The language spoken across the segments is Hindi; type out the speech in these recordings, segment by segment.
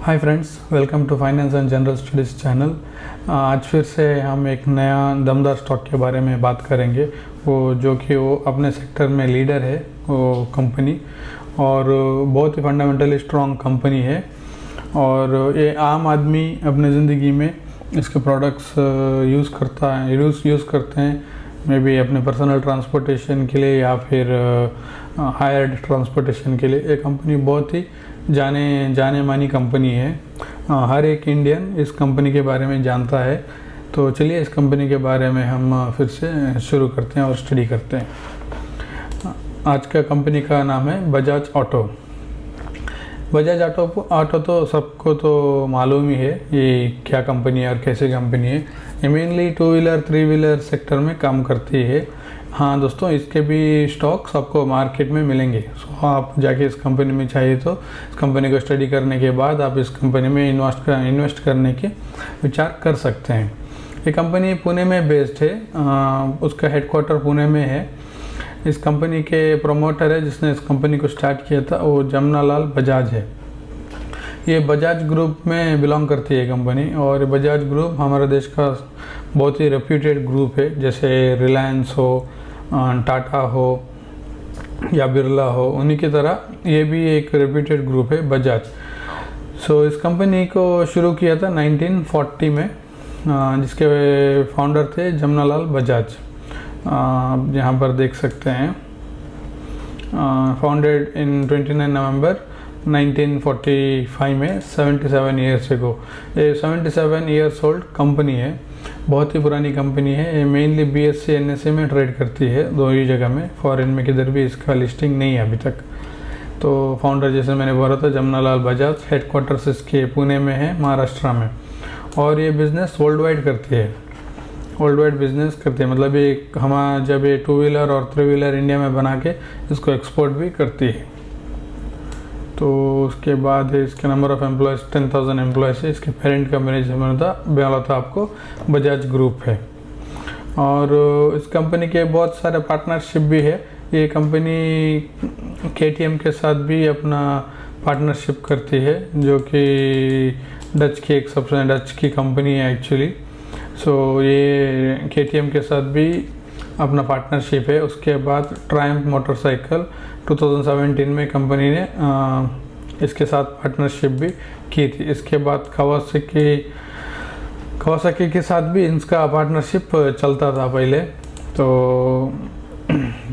Hi friends, welcome to finance and general studies channel. आज फिर से हम एक नया दमदार स्टॉक के बारे में बात करेंगे, वो अपने सेक्टर में लीडर है वो कंपनी, और बहुत ही फंडामेंटली स्ट्रॉन्ग कंपनी है। और ये आम आदमी अपने ज़िंदगी में इसके प्रोडक्ट्स यूज़ करते हैं, मे बी अपने पर्सनल ट्रांसपोर्टेशन के लिए या फिर हायर्ड ट्रांसपोर्टेशन के लिए। ये कंपनी बहुत ही जाने मानी कंपनी है। हर एक इंडियन इस कंपनी के बारे में जानता है। तो चलिए इस कंपनी के बारे में हम फिर से शुरू करते हैं और स्टडी करते हैं। आज का कंपनी का नाम है बजाज ऑटो। बजाज ऑटो तो सबको तो मालूम ही है ये क्या कंपनी है और कैसे कंपनी है। ये मेनली 2 व्हीलर 3 व्हीलर सेक्टर में काम करती है। हाँ दोस्तों, इसके भी स्टॉक्स आपको मार्केट में मिलेंगे। सो आप जाके इस कंपनी में चाहिए तो इस कंपनी को स्टडी करने के बाद आप इस कंपनी में इन्वेस्ट करने के विचार कर सकते हैं। ये कंपनी पुणे में बेस्ड है, उसका हेडक्वार्टर पुणे में है। इस कंपनी के प्रोमोटर है जिसने इस कंपनी को स्टार्ट किया था, वो जमनालाल बजाज है। ये बजाज ग्रुप में बिलोंग करती है कंपनी, और बजाज ग्रुप हमारे देश का बहुत ही रेप्यूटेड ग्रुप है। जैसे रिलायंस हो, टाटा हो या बिरला हो, उन्हीं की तरह ये भी एक रेप्यूटेड ग्रुप है बजाज। सो इस कंपनी को शुरू किया था 1940 में, जिसके फाउंडर थे जमनालाल बजाज। आप यहाँ पर देख सकते हैं, फाउंडेड इन 29 नवंबर 1945 में, 77 ईयर्स एगो। ये 77 ईयर्स ओल्ड कंपनी है, बहुत ही पुरानी कंपनी है। ये मेनली BSE NSE में ट्रेड करती है, दो ही जगह में। फॉरेन में किधर भी इसका लिस्टिंग नहीं है अभी तक। तो फाउंडर जैसे मैंने बोला था जमनालाल बजाज, हेडक्वार्टर्स इसके पुणे में है, महाराष्ट्र में। और ये बिज़नेस वर्ल्ड वाइड करती है, मतलब ये जब ये 2 व्हीलर और 3 व्हीलर इंडिया में बना के इसको एक्सपोर्ट भी करती है। तो उसके बाद है इसके नंबर ऑफ एम्प्लॉयज़ 10,000 एम्प्लॉयज़ है। इसके पेरेंट कंपनी जो बोला था आपको बजाज ग्रुप है। और इस कंपनी के बहुत सारे पार्टनरशिप भी है। ये कंपनी KTM के साथ भी अपना पार्टनरशिप करती है, जो कि डच की कंपनी है एक्चुअली। सो ये KTM के साथ भी अपना पार्टनरशिप है। उसके बाद ट्रायम्फ मोटरसाइकिल 2017 में कंपनी ने इसके साथ पार्टनरशिप भी की थी। इसके बाद कावासाकी के साथ भी इसका पार्टनरशिप चलता था पहले। तो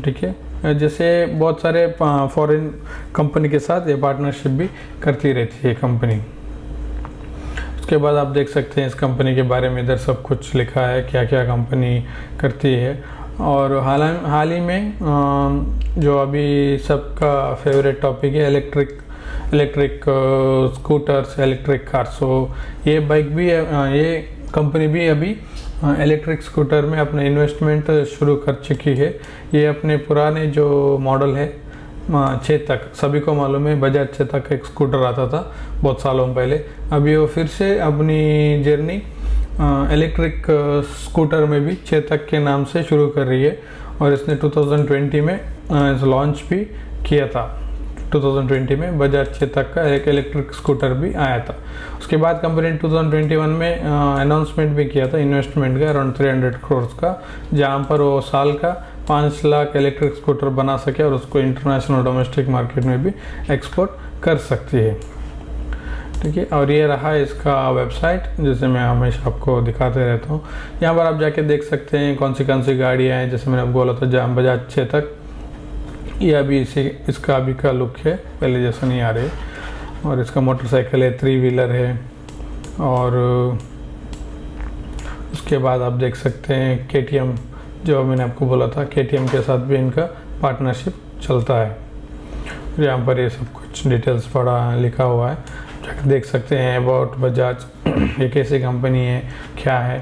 ठीक है, जैसे बहुत सारे फॉरेन कंपनी के साथ ये पार्टनरशिप भी करती रहती है कंपनी। उसके बाद आप देख सकते हैं इस कंपनी के बारे में, इधर सब कुछ लिखा है क्या क्या कंपनी करती है। और हाल ही में जो अभी सबका फेवरेट टॉपिक है इलेक्ट्रिक स्कूटर्स, इलेक्ट्रिक कार्स। सो ये ये कंपनी भी अभी इलेक्ट्रिक स्कूटर में अपना इन्वेस्टमेंट शुरू कर चुकी है। ये अपने पुराने जो मॉडल है चेतक, सभी को मालूम है बजाज चेतक एक स्कूटर आता था बहुत सालों पहले। अभी वो फिर से अपनी जर्नी इलेक्ट्रिक स्कूटर में भी चेतक के नाम से शुरू कर रही है। और इसने 2020 में लॉन्च भी किया था। 2020 में बजाज चेतक का एक इलेक्ट्रिक स्कूटर भी आया था। उसके बाद कंपनी ने 2021 में अनाउंसमेंट भी किया था इन्वेस्टमेंट का अराउंड 300 करोड़ का, जहाँ पर वो साल का 5 लाख इलेक्ट्रिक स्कूटर बना सके और उसको इंटरनेशनल डोमेस्टिक मार्केट में भी एक्सपोर्ट कर सकती है। ठीक है, और ये रहा इसका वेबसाइट, जैसे मैं हमेशा आपको दिखाते रहता हूँ। यहाँ पर आप जाके देख सकते हैं कौन सी गाड़ियाँ हैं। जैसे मैंने आपको बोला था जहाँ बजाज चेतक, ये अभी इसका अभी का लुक है, पहले जैसा नहीं आ रही। और इसका मोटरसाइकिल है, 3 व्हीलर है। और उसके बाद आप देख सकते हैं KTM, जो मैंने आपको बोला था KTM के साथ भी इनका पार्टनरशिप चलता है। यहाँ पर ये सब कुछ डिटेल्स लिखा हुआ है, जाकर देख सकते हैं अबाउट बजाज, ये कैसी कंपनी है, क्या है।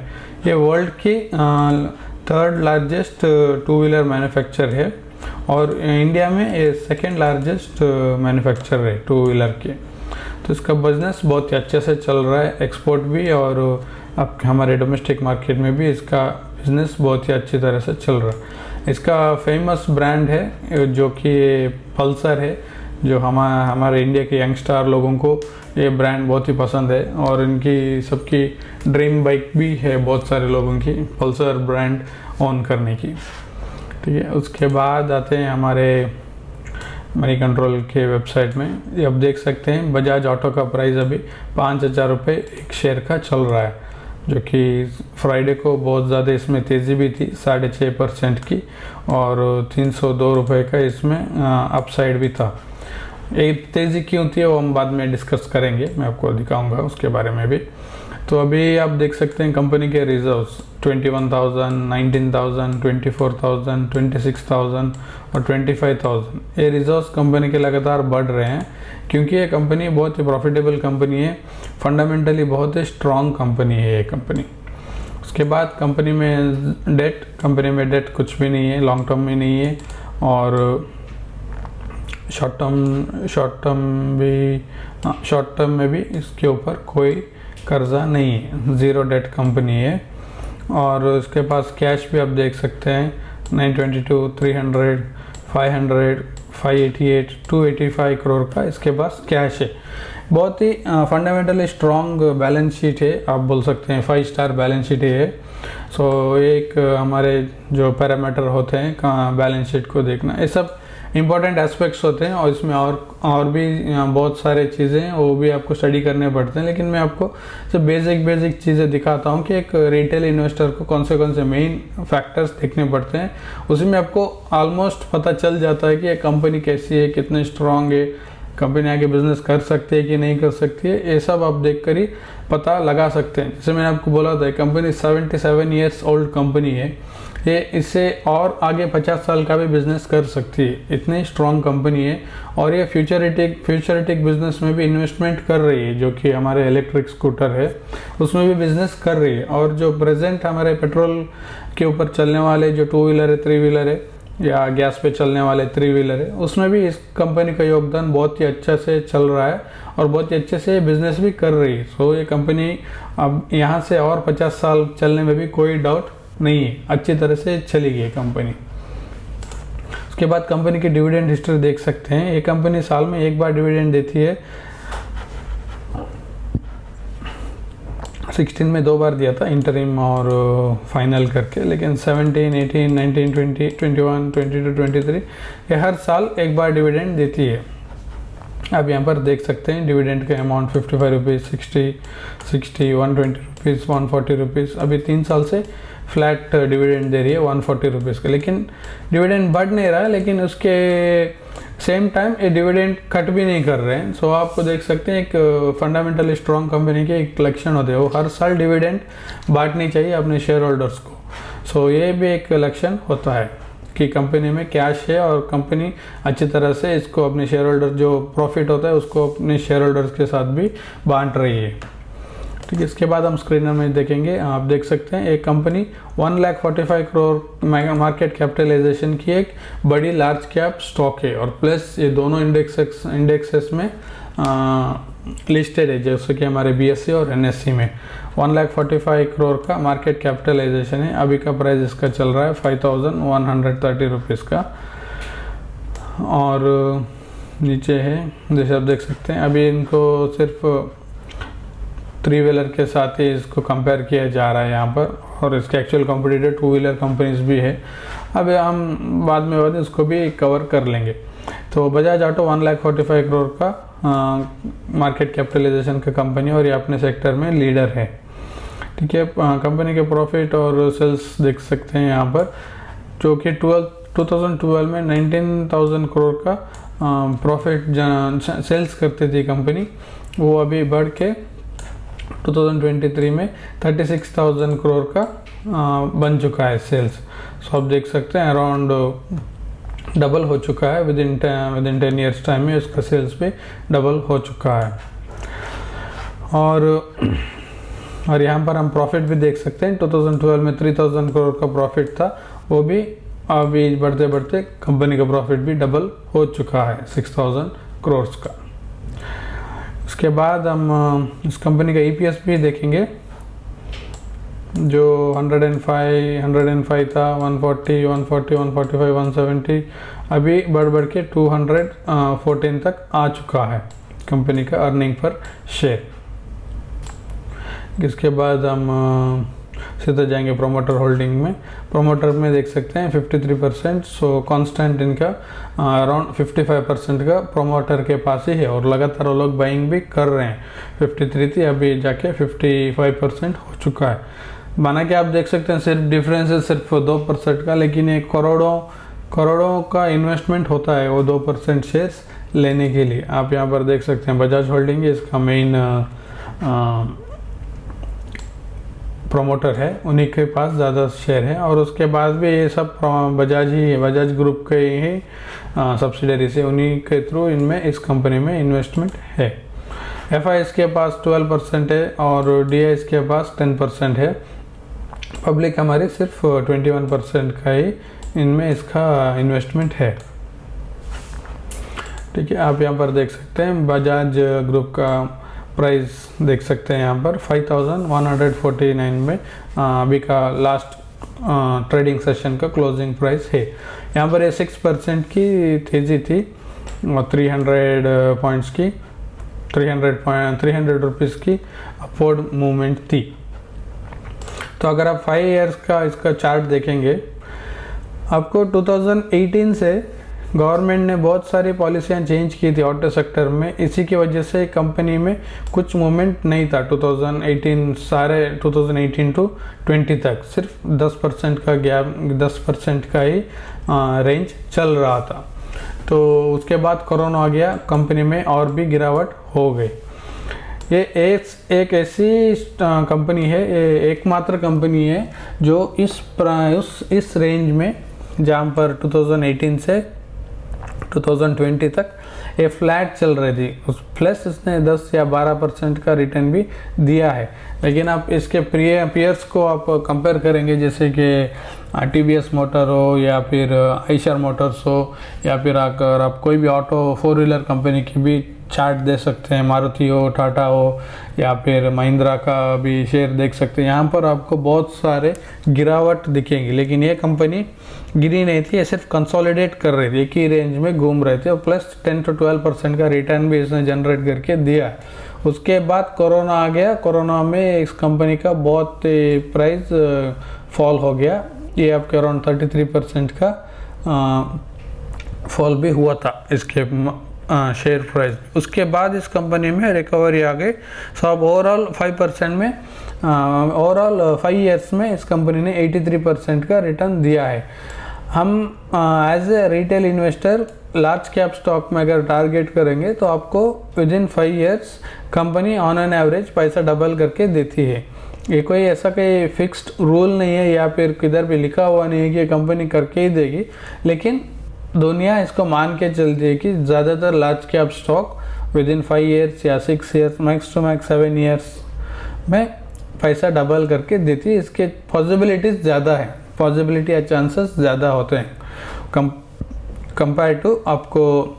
ये वर्ल्ड की 3rd लार्जेस्ट 2 व्हीलर मैन्युफैक्चर है, और इंडिया में ये 2nd लार्जेस्ट मैन्युफैक्चर है 2 व्हीलर के। तो इसका बिजनेस बहुत ही अच्छे से चल रहा है, एक्सपोर्ट भी, और अब हमारे डोमेस्टिक मार्केट में भी इसका बिजनेस बहुत ही अच्छी तरह से चल रहा है। इसका फेमस ब्रांड है जो कि पल्सर है, जो हमारे इंडिया के यंगस्टर लोगों को ये ब्रांड बहुत ही पसंद है और इनकी सबकी ड्रीम बाइक भी है बहुत सारे लोगों की, पल्सर ब्रांड ऑन करने की। ठीक है, उसके बाद आते हैं हमारे मनी कंट्रोल के वेबसाइट में। ये आप देख सकते हैं बजाज ऑटो का प्राइस अभी 5,000 रुपये एक शेयर का चल रहा है, जो कि फ्राइडे को बहुत ज़्यादा इसमें तेज़ी भी थी 6.5% की, और 302 रुपये का इसमें अपसाइड भी था। एक तेज़ी क्यों थी वो हम बाद में डिस्कस करेंगे, मैं आपको दिखाऊंगा उसके बारे में भी। तो अभी आप देख सकते हैं कंपनी के रिजर्व्स 21,000, 19,000, 24,000, 26,000 और 25,000। ये रिजर्व्स कंपनी के लगातार बढ़ रहे हैं क्योंकि ये कंपनी बहुत ही प्रॉफिटेबल कंपनी है, फंडामेंटली बहुत ही स्ट्रॉन्ग कंपनी है ये कंपनी। उसके बाद कंपनी में डेट कुछ भी नहीं है, लॉन्ग टर्म में नहीं है, और शॉर्ट टर्म में भी इसके ऊपर कोई कर्जा नहीं है, ज़ीरो डेट कंपनी है। और उसके पास कैश भी आप देख सकते हैं 922, 300, 500, 588, 285 करोड़ का इसके पास कैश है। बहुत ही फंडामेंटली स्ट्रॉन्ग बैलेंस शीट है, आप बोल सकते हैं 5 स्टार बैलेंस शीट है। सो एक हमारे जो पैरामीटर होते हैं बैलेंस शीट को देखना, ये सब इम्पॉर्टेंट एस्पेक्ट्स होते हैं, और इसमें और भी बहुत सारे चीज़ें हैं वो भी आपको स्टडी करने पड़ते हैं। लेकिन मैं आपको सिर्फ बेसिक चीज़ें दिखाता हूँ कि एक रिटेल इन्वेस्टर को कौन से मेन फैक्टर्स देखने पड़ते हैं। उसी में आपको ऑलमोस्ट पता चल जाता है कि ये कंपनी कैसी है, कितने स्ट्रांग है, कंपनी आगे बिजनेस कर सकती है कि नहीं कर सकती है, ये सब आप देख कर ही पता लगा सकते हैं। जैसे मैंने आपको बोला था कंपनी 77 ईयर्स ओल्ड कंपनी है, ये इससे और आगे 50 साल का भी बिजनेस कर सकती है, इतनी स्ट्रॉन्ग कंपनी है। और ये फ्यूचरिटिक बिजनेस में भी इन्वेस्टमेंट कर रही है, जो कि हमारे इलेक्ट्रिक स्कूटर है उसमें भी बिजनेस कर रही है। और जो प्रेजेंट हमारे पेट्रोल के ऊपर चलने वाले जो 2 व्हीलर है, 3 व्हीलर है, या गैस पे चलने वाले 3 व्हीलर है, उसमें भी इस कंपनी का योगदान बहुत ही अच्छा से चल रहा है और बहुत ही अच्छे से बिजनेस भी कर रही है। सो ये कंपनी अब यहाँ से और 50 साल चलने में भी कोई डाउट नहीं है, अच्छी तरह से चलेगी ये कंपनी। उसके बाद कंपनी की डिविडेंड हिस्ट्री देख सकते हैं। ये कंपनी साल में एक बार डिविडेंड देती है, 16 में 2 बार दिया था, इंटरिम और फाइनल करके, लेकिन 17, 18, 19, 20, 21, 22, 23 ये हर साल एक बार डिविडेंड देती है। आप यहाँ पर देख सकते हैं डिविडेंड का अमाउंट 55 रुपीज़, 60, 120 रुपीज़, 140 रुपीज़। अभी 3 साल से फ्लैट डिविडेंड दे रही है 140 रुपीज़ का, लेकिन डिविडेंड बढ़ नहीं रहा है, लेकिन उसके सेम टाइम ये डिविडेंड कट भी नहीं कर रहे हैं। सो आपको देख सकते हैं एक फंडामेंटली स्ट्रॉन्ग कंपनी के एक लक्षण होते हैं, वो हर साल डिविडेंड बांटनी चाहिए अपने शेयर होल्डर्स को। सो ये भी एक लक्षण होता है कि कंपनी में कैश है और कंपनी अच्छी तरह से इसको अपने शेयर होल्डर जो प्रॉफिट होता है उसको अपने शेयर होल्डर्स के साथ भी बांट रही है। ठीक है, इसके बाद हम स्क्रीनर में देखेंगे, आप देख सकते हैं एक कंपनी 1,45 करोड़ मार्केट कैपिटलाइजेशन की एक बड़ी लार्ज कैप स्टॉक है, और प्लस ये दोनों इंडेक्सेस में लिस्टेड है, जैसे कि हमारे BSE और NSE में। 1,45 करोड़ का मार्केट कैपिटलाइजेशन है, अभी का प्राइस इसका चल रहा है 5,130 रुपीज़ का। और नीचे है जैसे आप देख सकते हैं, अभी इनको सिर्फ 3 व्हीलर के साथ ही इसको कंपेयर किया जा रहा है यहाँ पर, और इसके एक्चुअल कॉम्पिटिटर 2 व्हीलर कंपनीज भी है। अब हम बाद में इसको भी कवर कर लेंगे। तो बजाज ऑटो 1,45 करोड़ का मार्केट कैपिटलाइजेशन का कंपनी, और ये अपने सेक्टर में लीडर है। ठीक है, कंपनी के प्रॉफिट और सेल्स देख सकते हैं यहाँ पर, जो कि 2012 में 19,000 करोड़ का प्रॉफिट सेल्स करती थी कंपनी, वो अभी बढ़ के 2023 में 36,000 करोड़ का बन चुका है सेल्स। सो आप देख सकते हैं अराउंड डबल हो चुका है, विद इन 10 ईयर्स टाइम में उसका सेल्स भी डबल हो चुका है। और यहाँ पर हम प्रॉफिट भी देख सकते हैं, 2012 में 3,000 करोड़ का प्रॉफिट था, वो भी अभी बढ़ते बढ़ते कंपनी का प्रॉफिट भी डबल हो चुका है 6,000 करोड़ का। उसके बाद हम इस कंपनी का EPS भी देखेंगे। जो 105 था, 140, 140, 145, 170, अभी बढ़ बढ़ के 214 तक आ चुका है कंपनी का अर्निंग पर शेयर। इसके बाद हम सीधे जाएंगे प्रोमोटर होल्डिंग में। प्रोमोटर में देख सकते हैं 53%, सो कांस्टेंट इनका अराउंड 55% का प्रोमोटर के पास ही है और लगातार वो लोग बाइंग भी कर रहे हैं। 53 थी, अभी जाके 55% हो चुका है। माना कि आप देख सकते हैं सिर्फ डिफरेंस है सिर्फ 2% का, लेकिन एक करोड़ों का इन्वेस्टमेंट होता है वो 2% शेयर्स लेने के लिए। आप यहाँ पर देख सकते हैं बजाज होल्डिंग है, इसका मेन प्रोमोटर है, उन्हीं के पास ज़्यादा शेयर है। और उसके बाद भी ये सब बजाज ही है, बजाज ग्रुप के ही सब्सिडरी से, उन्हीं के थ्रू इनमें इस कंपनी में इन्वेस्टमेंट है। FIS के पास 12% है और DIS के पास 10% है। पब्लिक हमारी सिर्फ 21% का ही इनमें इसका इन्वेस्टमेंट है। ठीक है, आप यहाँ पर देख सकते हैं बजाज ग्रुप का प्राइस देख सकते हैं यहाँ पर 5149 में अभी का लास्ट ट्रेडिंग सेशन का क्लोजिंग प्राइस है। यहाँ पर ये 6% की तेज़ी थी और 300 पॉइंट्स की 300 रुपीज़ की अपवर्ड मूवमेंट थी। तो अगर आप 5 इयर्स का इसका चार्ट देखेंगे, आपको 2018 से गवर्नमेंट ने बहुत सारी पॉलिसियाँ चेंज की थी ऑटो सेक्टर में। इसी की वजह से कंपनी में कुछ मूवमेंट नहीं था 2018 टू 20 तक, सिर्फ 10% का गैप, 10% का ही रेंज चल रहा था। तो उसके बाद कोरोना आ गया, कंपनी में और भी गिरावट हो गई। ये एक ऐसी कंपनी है, एकमात्र कंपनी है जो इस रेंज में, जहाँ पर 2018 से 2020 तक ये फ्लैट चल रही थी, उस प्लस इसने 10 या 12% का रिटर्न भी दिया है। लेकिन आप इसके पीयर्स को आप कंपेयर करेंगे, जैसे कि TVS मोटर हो या फिर आइशर मोटर्स हो या फिर अगर आप कोई भी ऑटो 4 व्हीलर कंपनी की भी चार्ट दे सकते हैं, मारुति हो, टाटा हो या फिर महिंद्रा का भी शेयर देख सकते हैं। यहाँ पर आपको बहुत सारे गिरावट दिखेंगी, लेकिन ये कंपनी गिरी नहीं थी, ये सिर्फ कंसोलिडेट कर रही थी, एक ही रेंज में घूम रहे थे और प्लस 10 to 12% का रिटर्न भी इसने जनरेट करके दिया है। उसके बाद कोरोना आ गया, कोरोना में इस कंपनी का बहुत प्राइस फॉल हो गया, ये आपके अराउंड 33% का फॉल भी हुआ था इसके शेयर प्राइस। उसके बाद इस कंपनी में रिकवरी आ गई। सो अब ओवरऑल 5% में ओवरऑल 5 इयर्स में इस कंपनी ने 83% का रिटर्न दिया है। हम as a retail investor large cap stock में अगर टारगेट करेंगे तो आपको within 5 years company on an average पैसा डबल करके देती है। ये कोई ऐसा कोई फिक्स्ड रूल नहीं है या फिर किधर भी लिखा हुआ नहीं है कि कंपनी करके ही देगी, लेकिन दुनिया इसको मान के चलती है कि ज़्यादातर large cap stock within 5 years या 6 years max to max 7 years में पैसा डबल करके देती है। इसके पॉसिबिलिटीज़ ज़्यादा है, पॉसिबिलिटी या चांसेस ज़्यादा होते हैं कंपेयर टू आपको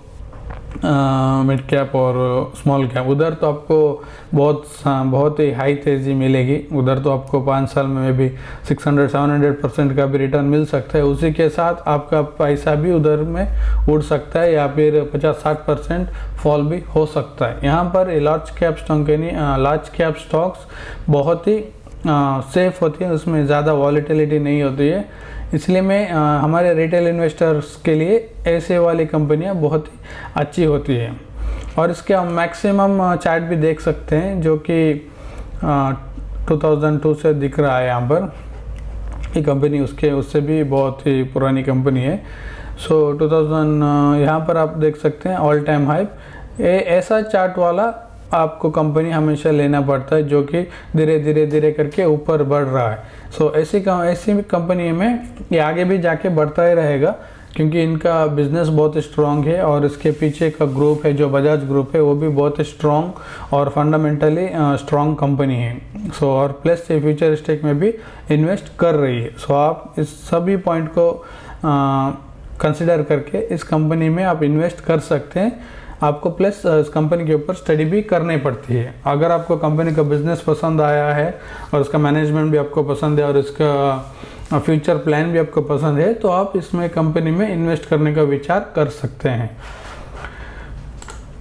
मिड कैप और स्मॉल कैप। उधर तो आपको बहुत ही हाई तेज़ी मिलेगी, उधर तो आपको 5 साल में भी 600-700% का भी रिटर्न मिल सकता है। उसी के साथ आपका पैसा भी उधर में उड़ सकता है या फिर 50-60% फॉल भी हो सकता है। यहाँ पर लार्ज कैप स्टॉक्स बहुत ही सेफ होती है, उसमें ज़्यादा वॉलेटिलिटी नहीं होती है, इसलिए हमारे रिटेल इन्वेस्टर्स के लिए ऐसे वाली कंपनियां बहुत ही अच्छी होती है। और इसके हम मैक्सिमम चार्ट भी देख सकते हैं जो कि 2002 से दिख रहा है यहाँ पर। ये कंपनी उससे भी बहुत ही पुरानी कंपनी है। सो 2000 यहाँ पर आप देख सकते हैं ऑल टाइम हाई। ऐसा चार्ट वाला आपको कंपनी हमेशा लेना पड़ता है जो कि धीरे करके ऊपर बढ़ रहा है। सो ऐसी कंपनी में ये आगे भी जाके बढ़ता ही रहेगा, क्योंकि इनका बिजनेस बहुत स्ट्रॉन्ग है और इसके पीछे का ग्रुप है जो बजाज ग्रुप है वो भी बहुत स्ट्रॉन्ग और फंडामेंटली स्ट्रॉन्ग कंपनी है। सो और प्लस ये फ्यूचरिस्टिक में भी इन्वेस्ट कर रही है। सो आप इस सभी पॉइंट को कंसिडर करके इस कंपनी में आप इन्वेस्ट कर सकते हैं। आपको प्लस इस कंपनी के ऊपर स्टडी भी करनी पड़ती है। अगर आपको कंपनी का बिजनेस पसंद आया है और उसका मैनेजमेंट भी आपको पसंद है और इसका फ्यूचर प्लान भी आपको पसंद है तो आप इसमें कंपनी में इन्वेस्ट करने का विचार कर सकते हैं।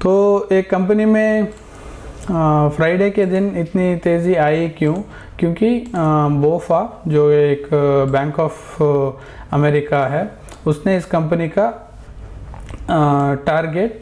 तो एक कंपनी में फ्राइडे के दिन इतनी तेज़ी आई क्यों? क्योंकि बोफा जो एक बैंक ऑफ अमेरिका है उसने इस कंपनी का टारगेट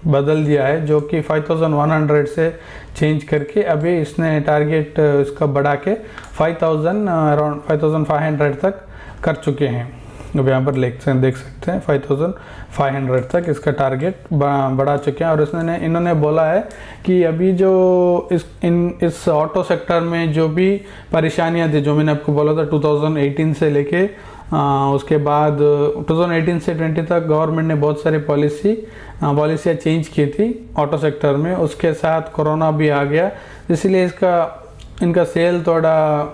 बदल दिया है, जो कि 5100 से चेंज करके अभी इसने टारगेट इसका बढ़ा के 5000 अराउंड 5500 तक कर चुके हैं। अब यहाँ पर देख सकते हैं 5500 तक इसका टारगेट बढ़ा चुके हैं। और इन्होंने बोला है कि अभी जो इस ऑटो सेक्टर में जो भी परेशानियाँ थी, जो मैंने आपको बोला था 2018 से लेके उसके बाद 2018 से 20 तक गवर्नमेंट ने बहुत सारी पॉलिसियाँ चेंज की थी ऑटो सेक्टर में। उसके साथ कोरोना भी आ गया, इसलिए इनका सेल थोड़ा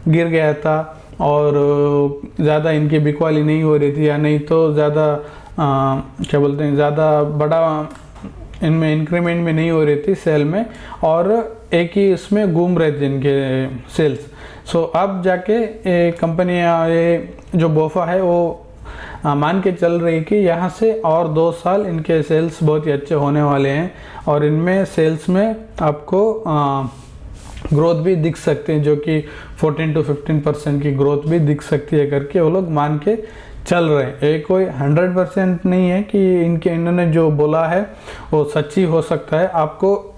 गिर गया था और ज़्यादा इनकी बिकवाली नहीं हो रही थी, या नहीं तो ज़्यादा क्या बोलते हैं, ज़्यादा बड़ा इनमें इंक्रीमेंट में नहीं हो रही थी सेल में, और एक ही इसमें घूम रहे थे इनके सेल्स। सो अब जाके कंपनियाँ ये जो बोफा है वो मान के चल रही कि यहाँ से और 2 साल इनके सेल्स बहुत ही अच्छे होने वाले हैं और इनमें सेल्स में आपको ग्रोथ भी दिख सकते हैं, जो कि 14 to 15% की ग्रोथ भी दिख सकती है करके वो लोग मान के चल रहे हैं। ये कोई 100% नहीं है कि इन्होंने जो बोला है वो सच्ची हो सकता है। आपको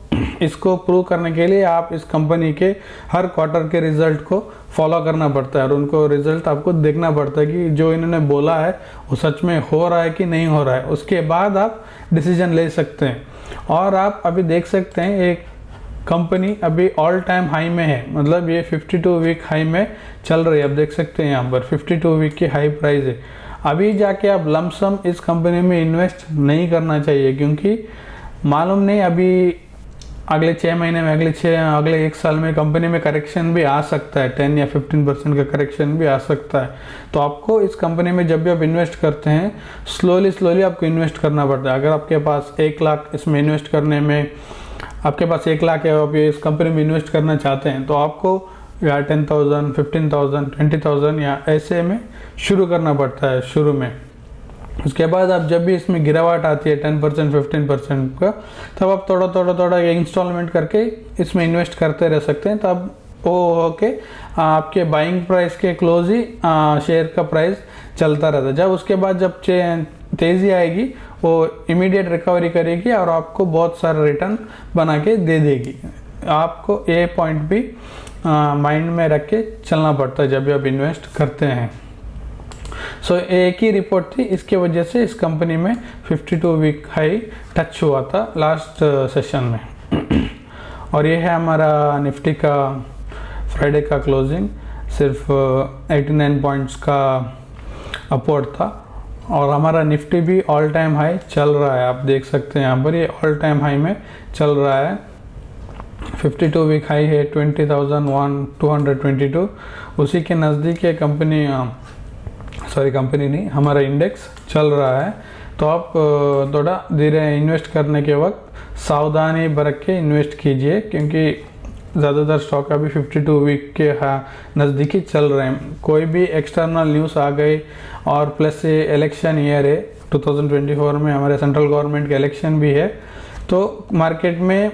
इसको प्रूव करने के लिए आप इस कंपनी के हर क्वार्टर के रिजल्ट को फॉलो करना पड़ता है और उनको रिजल्ट आपको देखना पड़ता है कि जो इन्होंने बोला है वो सच में हो रहा है कि नहीं हो रहा है। उसके बाद आप डिसीजन ले सकते हैं। और आप अभी देख सकते हैं एक कंपनी अभी ऑल टाइम हाई में है, मतलब ये 52 वीक हाई में चल रही है। आप देख सकते हैं यहाँ पर 52 वीक की हाई प्राइस है। अभी जाके आप लमसम इस कंपनी में इन्वेस्ट नहीं करना चाहिए, क्योंकि मालूम नहीं अभी अगले 6 महीने में अगले 1 साल में कंपनी में करेक्शन भी आ सकता है, 10 या 15% का करेक्शन भी आ सकता है। तो आपको इस कंपनी में जब भी आप इन्वेस्ट करते हैं स्लोली आपको इन्वेस्ट करना पड़ता है। अगर आपके पास 1 लाख इसमें इन्वेस्ट करने में आपके पास 1 लाख है, आप इस कंपनी में इन्वेस्ट करना चाहते हैं तो आपको या 10,000, 15,000, 20,000 या ऐसे में शुरू करना पड़ता है शुरू में। उसके बाद आप जब भी इसमें गिरावट आती है 10%, 15% का, तब आप थोड़ा इंस्टॉलमेंट करके इसमें इन्वेस्ट करते रह सकते हैं। तब वो होके आपके बाइंग प्राइस के क्लोज ही शेयर का प्राइस चलता रहता है। जब उसके बाद जब तेज़ी आएगी वो इमीडिएट रिकवरी करेगी और आपको बहुत सारा रिटर्न बना के दे देगी। आपको ये पॉइंट भी माइंड में रख के चलना पड़ता है जब भी आप इन्वेस्ट करते हैं। सो एक ही रिपोर्ट थी, इसके वजह से इस कंपनी में 52 वीक हाई टच हुआ था लास्ट सेशन में। और ये है हमारा निफ्टी का फ्राइडे का क्लोजिंग, सिर्फ 89 पॉइंट्स का अपवर्ड था और हमारा निफ्टी भी ऑल टाइम हाई चल रहा है। आप देख सकते हैं यहाँ पर ये ऑल टाइम हाई में चल रहा है। 52 वीक हाई है 20,222, उसी के नज़दीक ये कंपनी नहीं, हमारा इंडेक्स चल रहा है। तो आप थोड़ा धीरे इन्वेस्ट करने के वक्त सावधानी बरत के इन्वेस्ट कीजिए, क्योंकि ज़्यादातर स्टॉक अभी 52 वीक के नज़दीकी चल रहे हैं। कोई भी एक्सटर्नल न्यूज़ आ गई और प्लस ये इलेक्शन ईयर है 2024 में, हमारे सेंट्रल गवर्नमेंट के इलेक्शन भी है, तो मार्केट में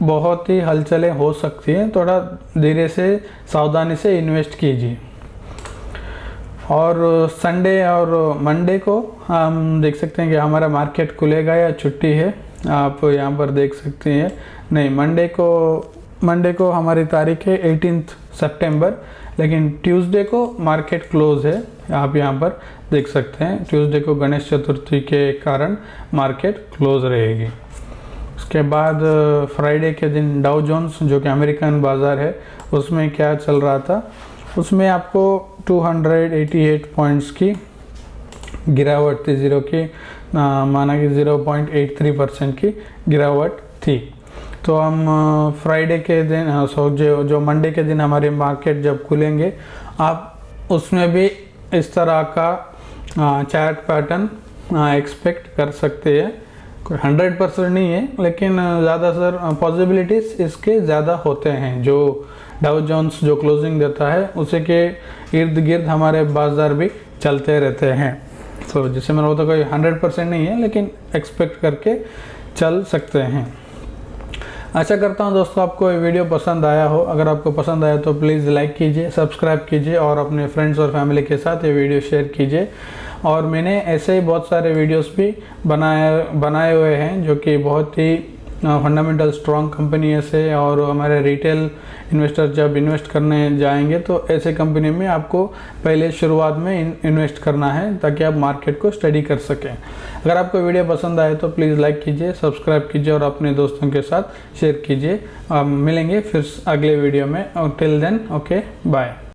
बहुत ही हलचलें हो सकती हैं। थोड़ा धीरे से सावधानी से इन्वेस्ट कीजिए। और संडे और मंडे को हम देख सकते हैं कि हमारा मार्केट खुलेगा या छुट्टी है। आप यहाँ पर देख सकते हैं, नहीं, मंडे को हमारी तारीख है 18 सितंबर, लेकिन ट्यूसडे को मार्केट क्लोज है। आप यहाँ पर देख सकते हैं ट्यूसडे को गणेश चतुर्थी के कारण मार्केट क्लोज रहेगी। उसके बाद फ्राइडे के दिन डाउ जोन्स जो कि अमेरिकन बाज़ार है उसमें क्या चल रहा था, उसमें आपको 288 पॉइंट्स की गिरावट थी, माना कि 0.83% की गिरावट थी। तो हम फ्राइडे के दिन जो मंडे के दिन हमारे मार्केट जब खुलेंगे, आप उसमें भी इस तरह का चार्ट पैटर्न एक्सपेक्ट कर सकते हैं। कोई 100% नहीं है, लेकिन ज़्यादातर पॉसिबिलिटीज़ इसके ज़्यादा होते हैं। जो डाउ जोन्स जो क्लोजिंग देता है उसी के इर्द गिर्द हमारे बाजार भी चलते रहते हैं। तो जिससे मैंने बोलता कोई 100% नहीं है, लेकिन एक्सपेक्ट करके चल सकते हैं। आशा करता हूँ दोस्तों आपको ये वीडियो पसंद आया हो। अगर आपको पसंद आया तो प्लीज़ लाइक कीजिए, सब्सक्राइब कीजिए और अपने फ्रेंड्स और फैमिली के साथ ये वीडियो शेयर कीजिए। और मैंने ऐसे ही बहुत सारे वीडियोस भी बनाए हुए हैं जो कि बहुत ही फंडामेंटल स्ट्रॉन्ग कंपनी से, और हमारे रिटेल इन्वेस्टर जब इन्वेस्ट करने जाएंगे तो ऐसे कंपनी में आपको पहले शुरुआत में इन्वेस्ट करना है ताकि आप मार्केट को स्टडी कर सकें। अगर आपको वीडियो पसंद आए तो प्लीज़ लाइक कीजिए, सब्सक्राइब कीजिए और अपने दोस्तों के साथ शेयर कीजिए। मिलेंगे फिर अगले वीडियो में। Till then okay bye.